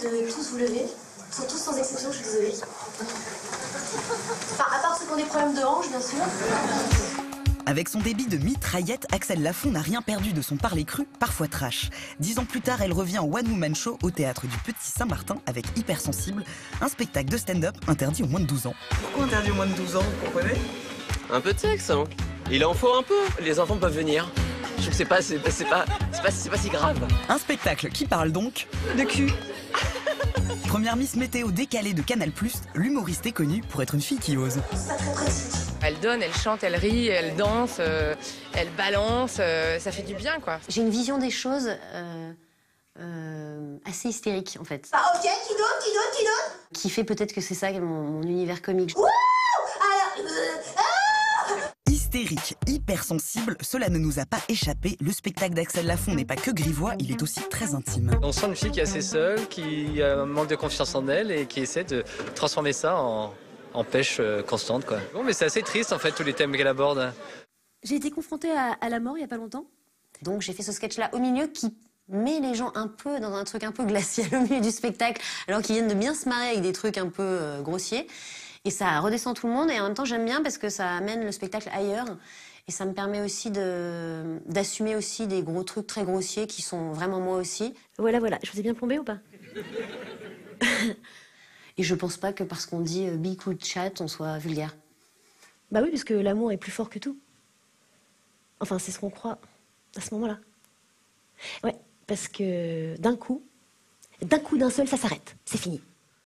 de tous vous lever. Ils sont tous sans exception, je suis désolée. Enfin, à part ceux qui ont des problèmes de hanche, bien sûr. Avec son débit de mitraillette, Axel Lafont n'a rien perdu de son parler cru, parfois trash. 10 ans plus tard, elle revient en one-woman show au théâtre du Petit Saint-Martin avec Hypersensible, un spectacle de stand-up interdit aux moins de 12 ans. Pourquoi interdit aux moins de 12 ans, vous comprenez? Un peu de sexe, hein. Il en faut un peu. Les enfants peuvent venir. Je trouve que c'est pas si grave. Un spectacle qui parle donc de cul. Première Miss Météo décalée de Canal+, l'humoriste est connue pour être une fille qui ose. C'est pas très pratique. Elle donne, elle chante, elle rit, elle danse, elle balance, ça fait du bien, quoi. J'ai une vision des choses assez hystérique, en fait. Ah, ok, qui donne Qui fait peut-être que c'est ça mon univers comique. Wouh! Alors, Hystérique, hypersensible, cela ne nous a pas échappé. Le spectacle d'Axel Lafont n'est pas que grivois, il est aussi très intime. On sent une fille qui est assez seule, qui manque de confiance en elle et qui essaie de transformer ça en pêche constante, quoi. Bon, mais c'est assez triste, en fait, tous les thèmes qu'elle aborde. J'ai été confrontée à la mort il y a pas longtemps. Donc j'ai fait ce sketch-là au milieu qui met les gens un peu dans un truc un peu glacial au milieu du spectacle, alors qu'ils viennent de bien se marrer avec des trucs un peu grossiers. Et ça redescend tout le monde, et en même temps j'aime bien parce que ça amène le spectacle ailleurs. Et ça me permet aussi d'assumer aussi des gros trucs très grossiers qui sont vraiment moi aussi. Voilà, je vous ai bien plombé ou pas? Et je pense pas que parce qu'on dit big coup de chat, on soit vulgaire. Bah oui, parce que l'amour est plus fort que tout. Enfin, c'est ce qu'on croit à ce moment-là. Ouais, parce que d'un coup, d'un seul, ça s'arrête. C'est fini.